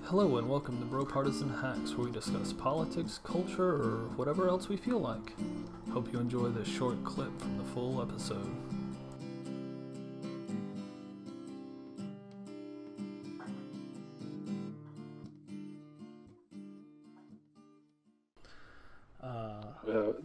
Hello and welcome to BroPartisan Hacks, where we discuss politics, culture, or whatever else we feel like. Hope you enjoy this short clip from the full episode.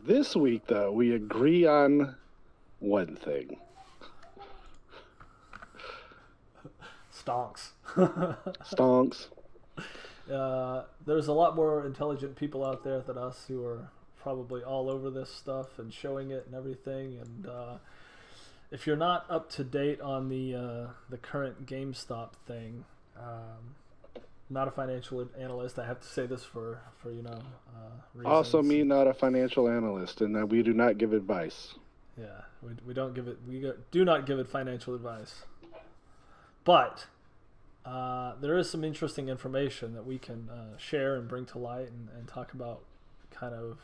This week, though, we agree on one thing. Stonks. Stonks. There's a lot more intelligent people out there than us who are probably all over this stuff and showing it and everything. And if you're not up to date on the current GameStop thing, not a financial analyst. I have to say this for reasons. Also, me, not a financial analyst, and we do not give advice. Yeah, we don't give it. Do not give it financial advice. But there is some interesting information that we can share and bring to light and talk about kind of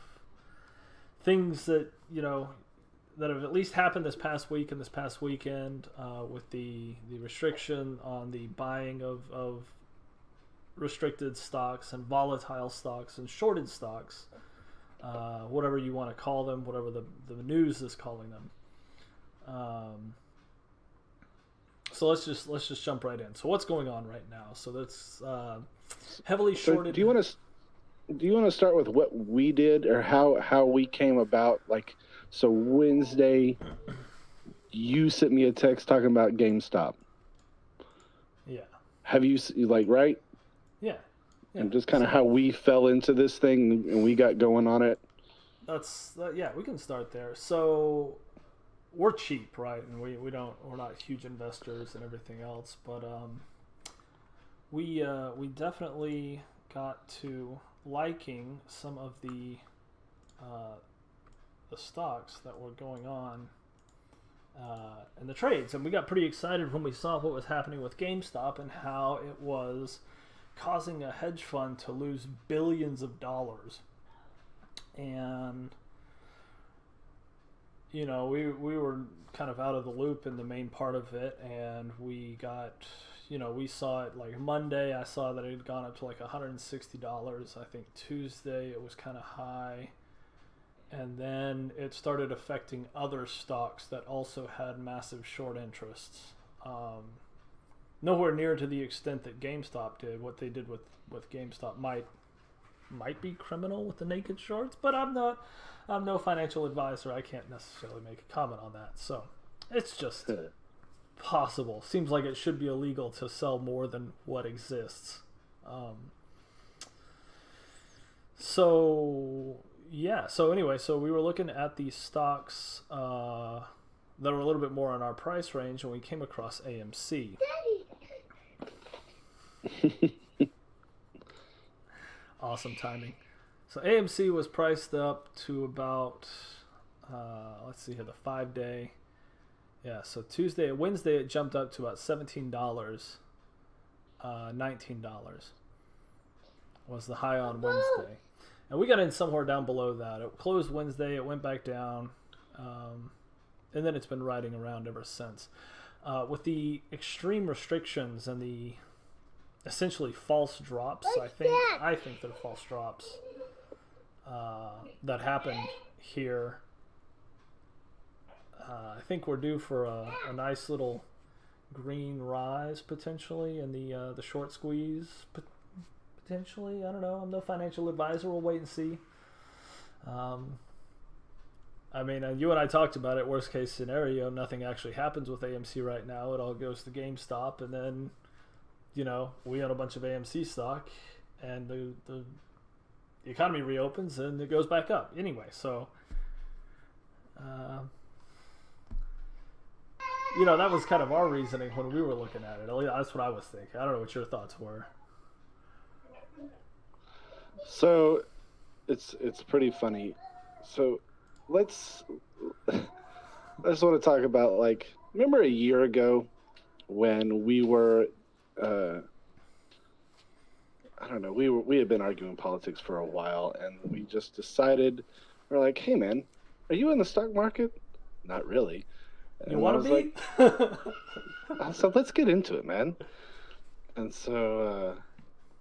things that, that have at least happened this past week and this past weekend with the restriction on the buying of restricted stocks and volatile stocks and shorted stocks, whatever you want to call them, whatever the news is calling them. So let's just jump right in. So what's going on right now? So that's heavily shorted. Do you want to start with what we did or how we came about? Like, so Wednesday, you sent me a text talking about GameStop. Yeah. Have you right? Yeah. And just kind of how we fell into this thing and we got going on it. Yeah, we can start there. So we're cheap, right? And we're not huge investors and everything else, but we definitely got to liking some of the stocks that were going on in the trades, and we got pretty excited when we saw what was happening with GameStop and how it was causing a hedge fund to lose billions of dollars. And we were kind of out of the loop in the main part of it, and we got, we saw it like Monday. I saw that it had gone up to like $160. I think Tuesday it was kind of high, and then it started affecting other stocks that also had massive short interests. Nowhere near to the extent that GameStop did. What they did with GameStop might be criminal with the naked shorts, but I'm no financial advisor. I can't necessarily make a comment on that. So it's just possible. Seems like it should be illegal to sell more than what exists. So anyway, so we were looking at these stocks that were a little bit more on our price range, and we came across AMC. Awesome timing. So AMC was priced up to about, let's see here, the 5-day. Yeah, so Wednesday it jumped up to about $17, $19 was the high on Wednesday. And we got in somewhere down below that. It closed Wednesday, it went back down, and then it's been riding around ever since. With the extreme restrictions and the essentially false drops, I think they're false drops that happened here. I think we're due for a nice little green rise potentially in the short squeeze. Potentially, I don't know. I'm no financial advisor. We'll wait and see. I mean, you and I talked about it. Worst case scenario, nothing actually happens with AMC right now. It all goes to GameStop, and then we own a bunch of AMC stock, and the economy reopens and it goes back up anyway. So, that was kind of our reasoning when we were looking at it. At least that's what I was thinking. I don't know what your thoughts were. So, it's pretty funny. So, I just want to talk about, remember a year ago when we were, I don't know, we had been arguing politics for a while, and we just decided, we're like, hey man, are you in the stock market? Not really. And you want to be? So let's get into it, man. And so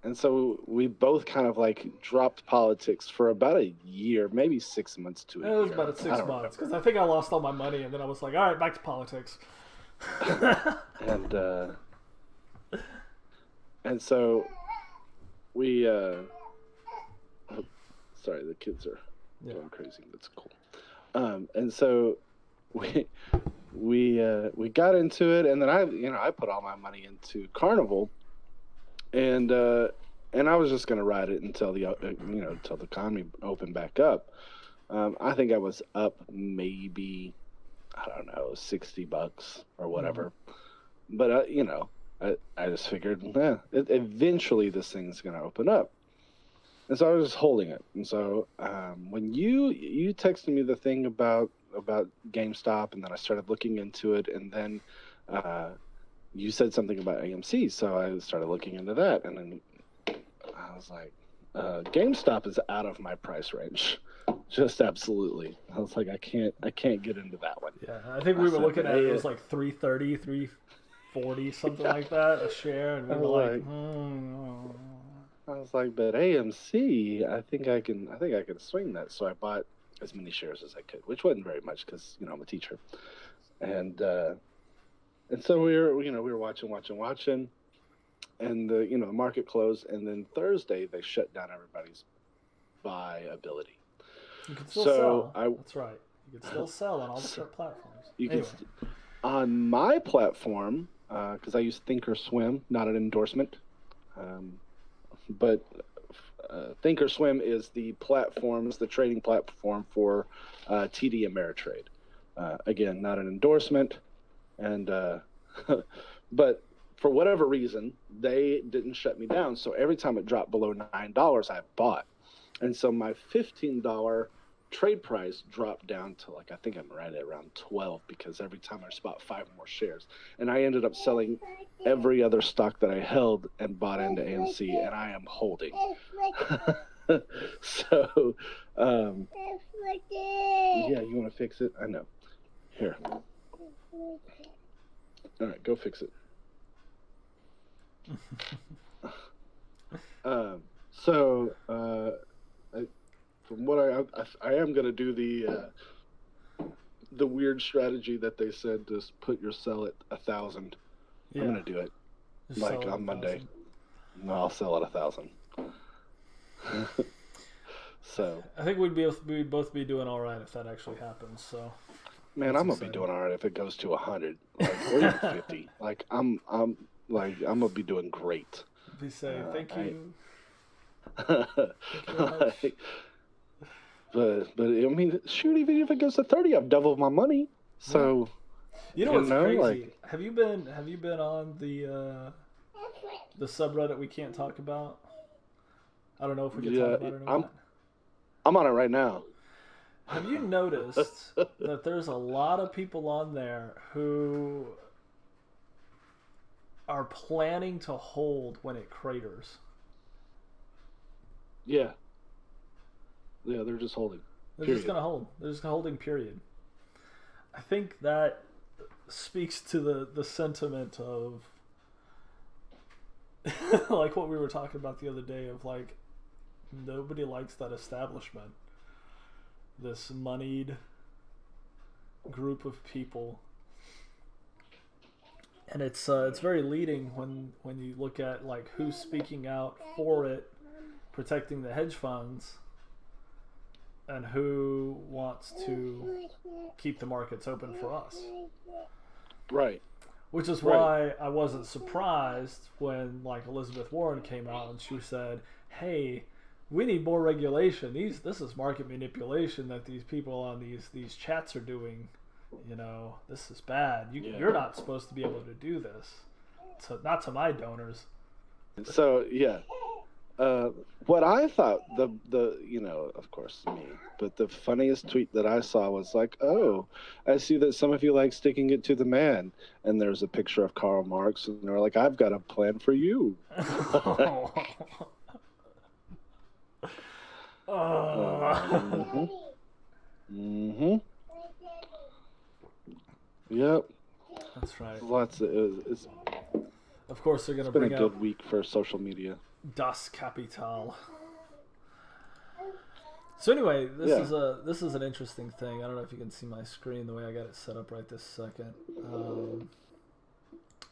And so we both kind of like dropped politics for about a year, maybe 6 months to a year. It was about 6 months because I think I lost all my money, and then I was like, all right, back to politics. And so we sorry, the kids are going crazy. That's cool. And so we got into it, and then I put all my money into Carnival, and I was just gonna ride it until until the economy opened back up. I think I was up maybe, I don't know, $60 or whatever. But I just figured, eventually this thing's gonna open up. And so I was just holding it. And so when you texted me the thing about GameStop, and then I started looking into it, and then you said something about AMC, so I started looking into that, and then I was like, GameStop is out of my price range. Just absolutely. I was like, I can't get into that one. Yeah, I think we were looking at it was like $330, $340, something like that, a share, and we were like, I was like, but AMC, I think I can swing that. So I bought as many shares as I could, which wasn't very much because I'm a teacher, and so we were watching, and the market closed, and then Thursday they shut down everybody's buy ability. You can still sell. That's right. You can still sell on all the different platforms. On my platform, because I use Thinkorswim, not an endorsement. But Thinkorswim is the trading platform for TD Ameritrade. Again, not an endorsement, and but for whatever reason, they didn't shut me down. So every time it dropped below $9, I bought, and so my $15 trade price dropped down to I think I'm right at around 12, because every time I just bought 5 more shares, and I ended up selling every other stock that I held and bought into AMC, and I am holding. So, yeah, you want to fix it? I know. Here. All right, go fix it. From what I am going to do the weird strategy that they said, just put your sell at 1,000. Yeah. I'm going to do it just on Monday. No, I'll sell at 1,000. So I think we'd both be doing all right if that actually happens. So man, I'm going to be doing all right if it goes to 100, or even 50. I'm gonna be doing great. Be saying thank you. But I mean, shoot, even if it goes to 30, I've doubled my money. So what's crazy? Have you been on the subreddit we can't talk about? I don't know if we can talk about it or not. I'm on it right now. Have you noticed that there's a lot of people on there who are planning to hold when it craters? Yeah, they're just holding. They're just going to hold. They're just holding, period. I think that speaks to the sentiment of like what we were talking about the other day of nobody likes that establishment. This moneyed group of people. And it's very leading when you look at who's speaking out for it, protecting the hedge funds, and who wants to keep the markets open for us. Right. Which is why I wasn't surprised when Elizabeth Warren came out and she said, "Hey, we need more regulation. This is market manipulation that these people on these chats are doing. This is bad. You're not supposed to be able to do this. So not to my donors." So yeah, what I thought of course me, but the funniest tweet that I saw was "Oh, I see that some of you like sticking it to the man," and there's a picture of Karl Marx, and they're like, "I've got a plan for you." Yep. That's right. Lots of. Of course, they're going to bring out. It's been a good week for social media. Das Kapital. So anyway, this is an interesting thing. I don't know if you can see my screen the way I got it set up right this second.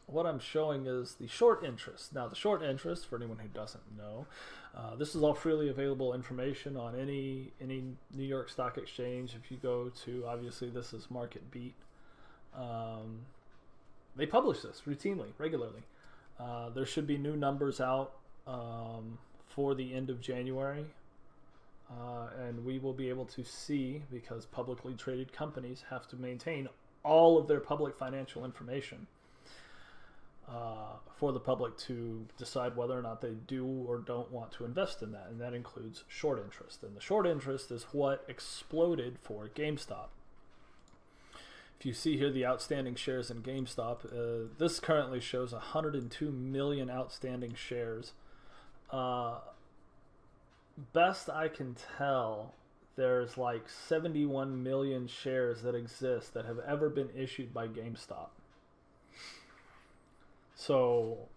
What I'm showing is the short interest. Now, the short interest, for anyone who doesn't know, this is all freely available information on any New York Stock Exchange. If you go to, obviously, this is Market Beat. They publish this routinely, regularly. There should be new numbers out for the end of January. And we will be able to see, because publicly traded companies have to maintain all of their public financial information for the public to decide whether or not they do or don't want to invest in that. And that includes short interest. And the short interest is what exploded for GameStop. If you see here the outstanding shares in GameStop, this currently shows 102 million outstanding shares. Best I can tell, there's like 71 million shares that exist that have ever been issued by GameStop. So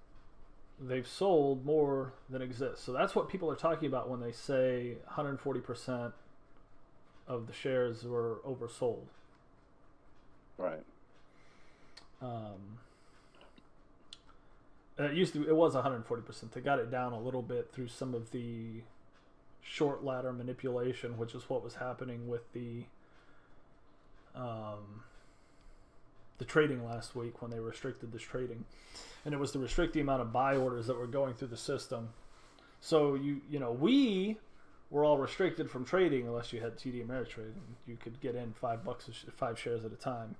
they've sold more than exists. So that's what people are talking about when they say 140% of the shares were oversold. Right. It was 140%. They got it down a little bit through some of the short ladder manipulation, which is what was happening with the trading last week when they restricted this trading, and it was to restrict the amount of buy orders that were going through the system. So we were all restricted from trading unless you had TD Ameritrade, and you could get in $5 5 shares at a time.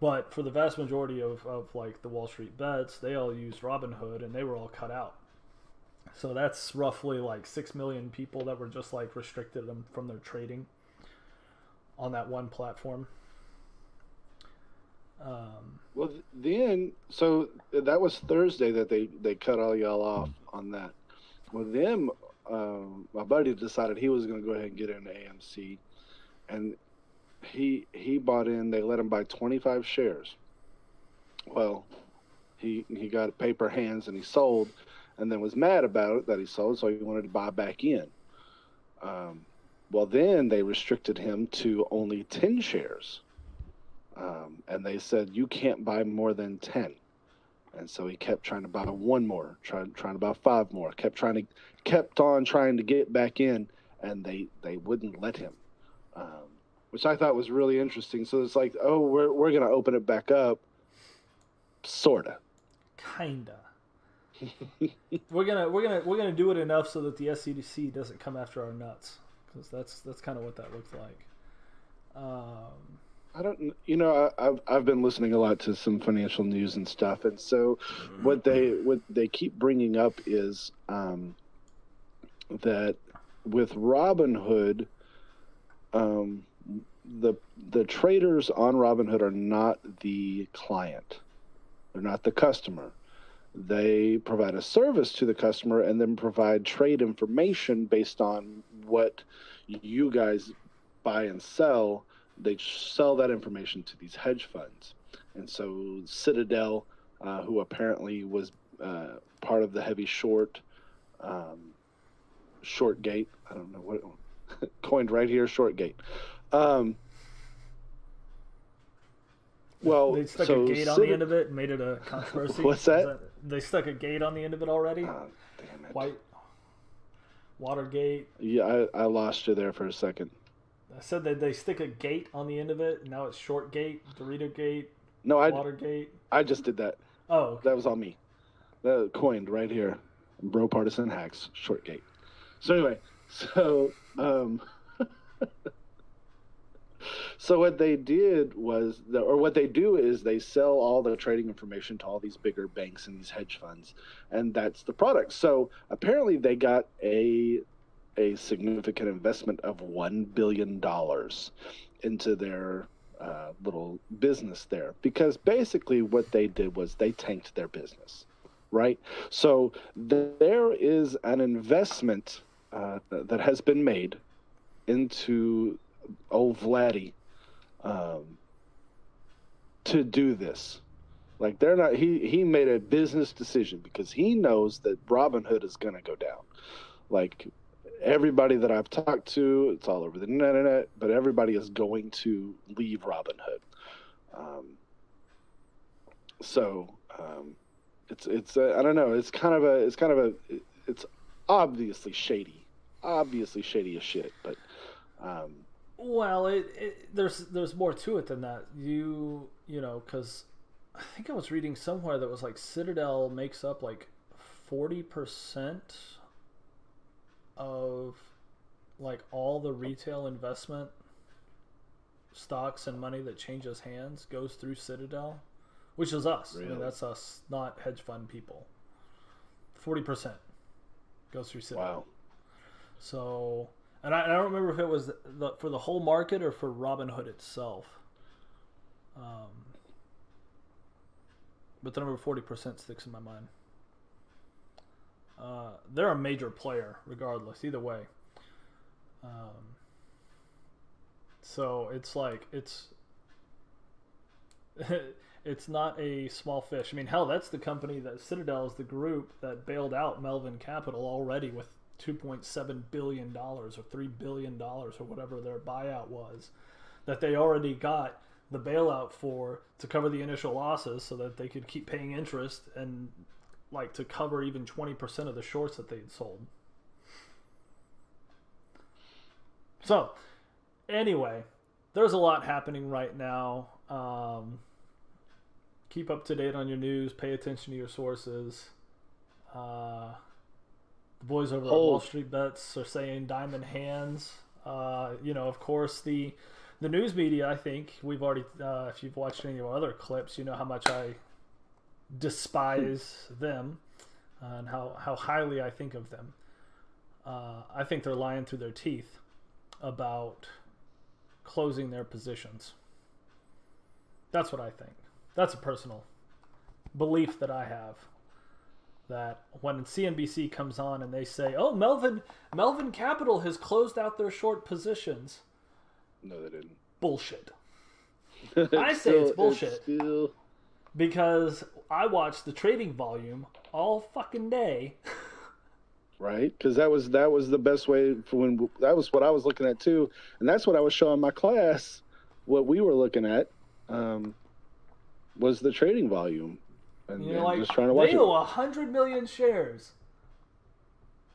But for the vast majority of like the Wall Street bets, they all used Robinhood, and they were all cut out. So that's roughly like 6 million people that were just like restricted them from their trading on that one platform. Well, then, so that was Thursday that they cut all y'all off on that. Well, then my buddy decided he was going to go ahead and get into AMC, and he bought in. They let him buy 25 shares. Well, he got paper hands and he sold, and then was mad about it that he sold, so he wanted to buy back in. Well, then they restricted him to only 10 shares. And they said, you can't buy more than 10. And so he kept trying to buy one more, trying to buy 5 more, kept on trying to get back in, and they wouldn't let him, which I thought was really interesting. So it's like, oh, we're going to open it back up, sorta. Kinda. we're gonna do it enough so that the SEC doesn't come after our nuts, because that's kind of what that looks like. I don't, I've been listening a lot to some financial news and stuff, and so what they keep bringing up is that with Robinhood, the traders on Robinhood are not the client, they're not the customer. They provide a service to the customer and then provide trade information based on what you guys buy and sell. They sell that information to these hedge funds. And so Citadel, who apparently was part of the heavy short gate, I don't know what coined right here, short gate. Well, they stuck a gate on the end of it and made it a controversy. What's that? They stuck a gate on the end of it already. Oh, damn it! White Watergate. Yeah, I lost you there for a second. I said that they stick a gate on the end of it. And now it's short gate, Dorito gate. No, Watergate. I just did that. Oh, okay. That was all me. That coined right here. BroPartisan hacks short gate. So anyway, so what they did was, what they do is they sell all the trading information to all these bigger banks and these hedge funds, and that's the product. So apparently they got a significant investment of $1 billion into their little business there, because basically what they did was they tanked their business, right? So there is an investment that has been made into old Vladdy to do this. Like they're not. He made a business decision because he knows that Robinhood is going to go down. Like everybody that I've talked to, it's all over the internet, but everybody is going to leave Robinhood. It's I don't know. It's obviously shady as shit. But well, there's more to it than that. You know, because I think I was reading somewhere that was like Citadel makes up like 40% of like all the retail investment stocks and money that changes hands goes through Citadel, which is us. Really? I mean, that's us, not hedge fund people. 40% goes through Citadel. Wow. So, and I don't remember if it was for the whole market or for Robinhood itself. But the number 40% sticks in my mind. They're a major player, regardless, either way. So it's like it's not a small fish. I mean, hell, that's the company that Citadel is the group that bailed out Melvin Capital already with $2.7 billion or $3 billion or whatever their buyout was, that they already got the bailout for to cover the initial losses so that they could keep paying interest and like to cover even 20% of the shorts that they'd sold. So anyway, there's a lot happening right now. Keep up to date on your news. Pay attention to your sources. The boys over at Wall Street Bets are saying diamond hands. You know, of course, the news media, I think, we've already, if you've watched any of our other clips, you know how much I despise them and how highly I think of them. I think they're lying through their teeth about closing their positions. That's what I think. That's a personal belief that I have. That when CNBC comes on and they say, "Oh, Melvin Capital has closed out their short positions." No, they didn't. Bullshit. I say it's bullshit because I watched the trading volume all fucking day. Right, because that was the best way for when that was what I was looking at too, and that's what I was showing my class. What we were looking at was the trading volume, and you're like, just trying to watch they owe 100 million shares.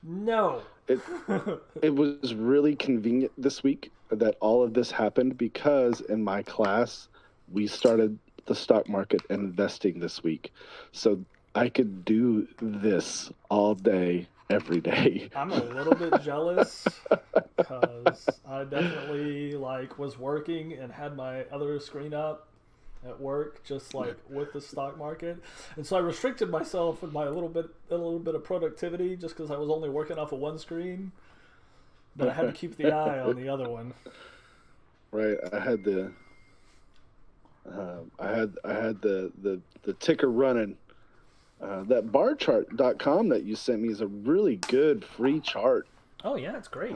No, it was really convenient this week that all of this happened because in my class we started the stock market investing this week, so I could do this all day. Every day. I'm a little bit jealous because I definitely was working and had my other screen up at work, just with the stock market, and so I restricted myself in my little bit of productivity just because I was only working off of one screen, but I had to keep the eye on the other one. Right, I had the ticker running. That barchart.com that you sent me is a really good free chart. Oh yeah, it's great.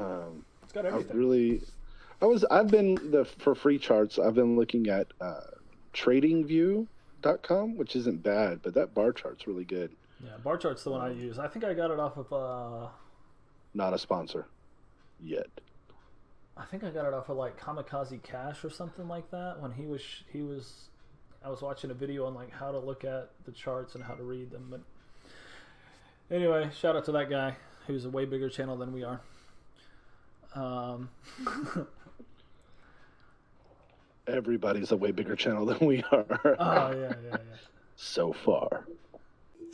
It's got everything. For free charts, I've been looking at tradingview.com, which isn't bad, but that bar chart's really good. Yeah, bar chart's the one I use. I think I got it off of not a sponsor yet. I think I got it off of Kamikaze Cash or something like that when he was I was watching a video on how to look at the charts and how to read them. But anyway, shout out to that guy who's a way bigger channel than we are. Everybody's a way bigger channel than we are. Oh, yeah. So far.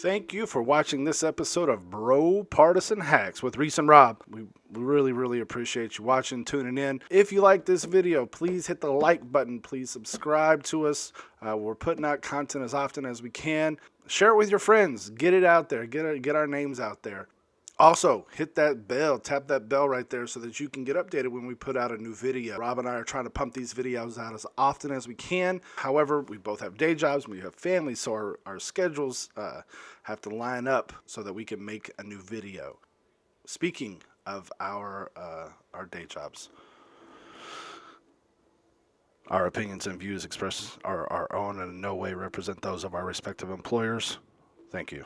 Thank you for watching this episode of BroPartisan Hacks with Reese and Rob. We really, really appreciate you watching, tuning in. If you like this video, please hit the like button. Please subscribe to us. We're putting out content as often as we can. Share it with your friends. Get it out there. Get our names out there. Also, hit that bell, tap that bell right there so that you can get updated when we put out a new video. Rob and I are trying to pump these videos out as often as we can. However, we both have day jobs, we have families, so our schedules have to line up so that we can make a new video. Speaking of our day jobs, Our opinions and views expressed are our own and in no way represent those of our respective employers. Thank you.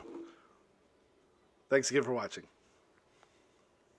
Thanks again for watching.